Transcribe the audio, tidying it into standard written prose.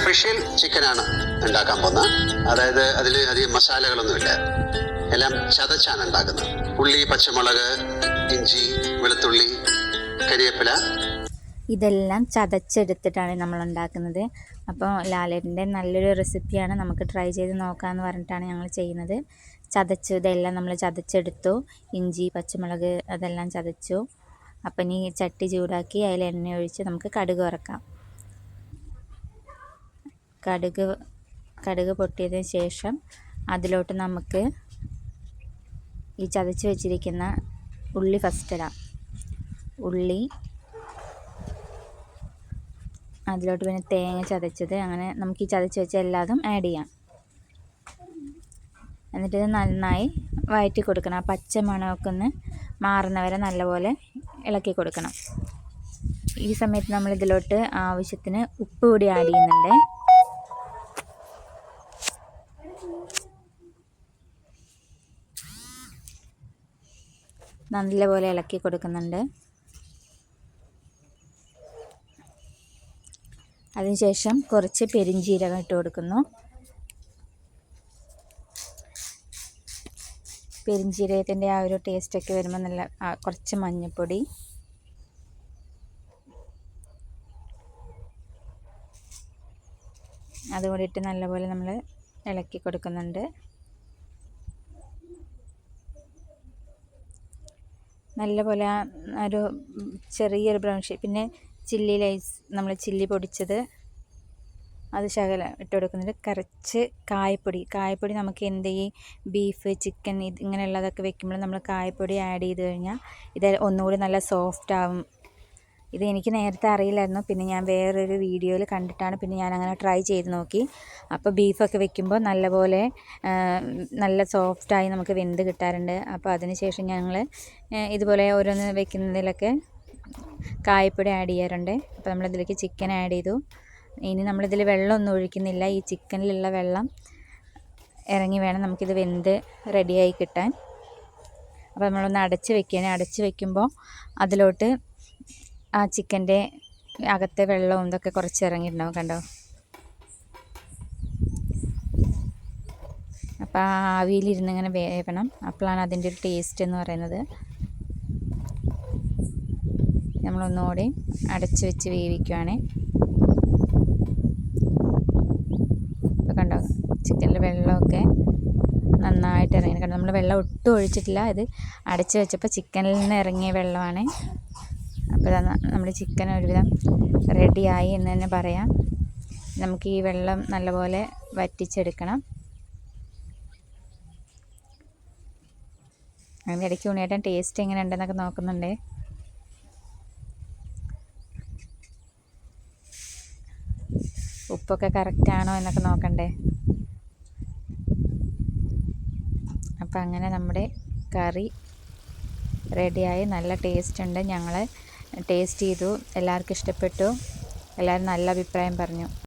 Special ചിക്കനാണ് ഉണ്ടാക്കാൻ പോകുന്നത്. അതായത് അതിൽ അധികം മസാലകളൊന്നുമില്ല, എല്ലാം ചതച്ചാണ് ഉണ്ടാക്കുന്നത്. ഉള്ളി, പച്ചമുളക്, ഇഞ്ചി, വെളുത്തുള്ളി, കരിവേപ്പില ഇതെല്ലാം ചതച്ചെടുത്തിട്ടാണ് നമ്മൾ ഉണ്ടാക്കുന്നത്. അപ്പോൾ ലാലേട്ടൻ്റെ നല്ലൊരു റെസിപ്പിയാണ്, നമുക്ക് ട്രൈ ചെയ്ത് നോക്കാമെന്ന് പറഞ്ഞിട്ടാണ് ഞങ്ങൾ ചെയ്യുന്നത്. ഇതെല്ലാം നമ്മൾ ചതച്ചെടുത്തു. ഇഞ്ചി, പച്ചമുളക് അതെല്ലാം ചതച്ചു. അപ്പം ഇനി ചട്ടി ചൂടാക്കി അതിൽ എണ്ണ ഒഴിച്ച് നമുക്ക് കടുക് വറക്കാം. കടുക് പൊട്ടിയതിന് ശേഷം അതിലോട്ട് നമുക്ക് ഈ ചതച്ച് വെച്ചിരിക്കുന്ന ഉള്ളി ഫസ്റ്റ് ഇടാം. ഉള്ളി, അതിലോട്ട് പിന്നെ തേങ്ങ ചതച്ചത്, അങ്ങനെ നമുക്ക് ഈ ചതച്ച് വെച്ച എല്ലാതും ആഡ് ചെയ്യാം. എന്നിട്ട് ഇത് നന്നായി വഴറ്റി കൊടുക്കണം. ആ പച്ച മണമൊക്കെ ഒന്ന് മാറുന്നവരെ നല്ലപോലെ ഇളക്കി കൊടുക്കണം. ഈ സമയത്ത് നമ്മൾ ഇതിലോട്ട് ആവശ്യത്തിന് ഉപ്പ് കൂടി ആഡ് ചെയ്യുന്നുണ്ട്. നല്ലപോലെ ഇളക്കി കൊടുക്കുന്നുണ്ട്. അതിനുശേഷം കുറച്ച് പെരിഞ്ജീരകം ഇട്ട് കൊടുക്കുന്നു. പെരിഞ്ജീരകത്തിൻ്റെ ആ ഒരു ടേസ്റ്റൊക്കെ വരുമ്പോൾ നല്ല കുറച്ച് മഞ്ഞൾപ്പൊടി, അതുകൂടി ഇട്ട് നല്ലപോലെ നമ്മൾ ഇളക്കി കൊടുക്കുന്നുണ്ട്. നല്ലപോലെ ഒരു ചെറിയൊരു ബ്രൗൺ ഷേപ്പ്. പിന്നെ നമ്മൾ ചില്ലി പൊടിച്ചത് അത് ശകലം ഇട്ട് കൊടുക്കുന്നുണ്ട്. കുറച്ച് കായപ്പൊടി നമുക്ക് ഈ ബീഫ്, ചിക്കൻ ഇങ്ങനെയുള്ളതൊക്കെ വെക്കുമ്പോൾ നമ്മൾ കായപ്പൊടി ആഡ് ചെയ്ത് കഴിഞ്ഞാൽ ഇത് ഒന്നുകൂടി നല്ല സോഫ്റ്റ് ആവും. ഇത് എനിക്ക് നേരത്തെ അറിയില്ലായിരുന്നു, പിന്നെ ഞാൻ വേറൊരു വീഡിയോയിൽ കണ്ടിട്ടാണ് പിന്നെ ഞാൻ അങ്ങനെ ട്രൈ ചെയ്ത് നോക്കി. അപ്പോൾ ബീഫൊക്കെ വെക്കുമ്പോൾ നല്ലപോലെ നല്ല സോഫ്റ്റായി നമുക്ക് വെന്ത് കിട്ടാറുണ്ട്. അപ്പോൾ അതിന് ശേഷം ഞങ്ങൾ ഇതുപോലെ ഓരോന്ന് വെക്കുന്നതിലൊക്കെ കായപ്പൊടി ആഡ് ചെയ്യാറുണ്ട്. അപ്പോൾ നമ്മളിതിലേക്ക് ചിക്കൻ ആഡ് ചെയ്തു. ഇനി നമ്മളിതിൽ വെള്ളമൊന്നും ഒഴിക്കുന്നില്ല. ഈ ചിക്കനിലുള്ള വെള്ളം ഇറങ്ങി വേണം നമുക്കിത് വെന്ത് റെഡിയായി കിട്ടാൻ. അപ്പോൾ നമ്മളൊന്ന് അടച്ച് വെക്കുമ്പോൾ അതിലോട്ട് ആ ചിക്കൻ്റെ അകത്തെ വെള്ളവും ഇതൊക്കെ കുറച്ച് ഇറങ്ങിയിട്ടുണ്ടാവും, കണ്ടോ. അപ്പോൾ ആ ആവിയിലിരുന്ന് ഇങ്ങനെ വേവണം. അപ്പോഴാണ് അതിൻ്റെ ഒരു ടേസ്റ്റ് എന്ന് പറയുന്നത്. നമ്മളൊന്നുകൂടി അടച്ച് വെച്ച് വേവിക്കുകയാണ്. ഇപ്പോൾ കണ്ടോ, ചിക്കനിൽ വെള്ളമൊക്കെ നന്നായിട്ട് ഇറങ്ങി. കാരണം നമ്മൾ വെള്ളം ഒട്ടും ഒഴിച്ചിട്ടില്ല, ഇത് അടച്ച് വെച്ചപ്പോൾ ചിക്കനിൽ നിന്ന് ഇറങ്ങിയ വെള്ളമാണ്. അപ്പോൾ നമ്മുടെ ചിക്കൻ ഒരുവിധം റെഡിയായി എന്ന് തന്നെ പറയാം. നമുക്ക് ഈ വെള്ളം നല്ലപോലെ വറ്റിച്ചെടുക്കണം. അതിൻ്റെ ഇടയ്ക്ക് ഉണ്ണിയേട്ടൻ ടേസ്റ്റ് എങ്ങനെ ഉണ്ടെന്നൊക്കെ നോക്കുന്നുണ്ട്. ഉപ്പൊക്കെ കറക്റ്റാണോ എന്നൊക്കെ നോക്കണ്ടേ. അപ്പം അങ്ങനെ നമ്മുടെ കറി റെഡിയായി. നല്ല ടേസ്റ്റ് ഉണ്ട്. ഞങ്ങൾ ടേസ്റ്റ് ചെയ്തു, എല്ലാവർക്കും ഇഷ്ടപ്പെട്ടു. എല്ലാവരും നല്ല അഭിപ്രായം പറഞ്ഞു.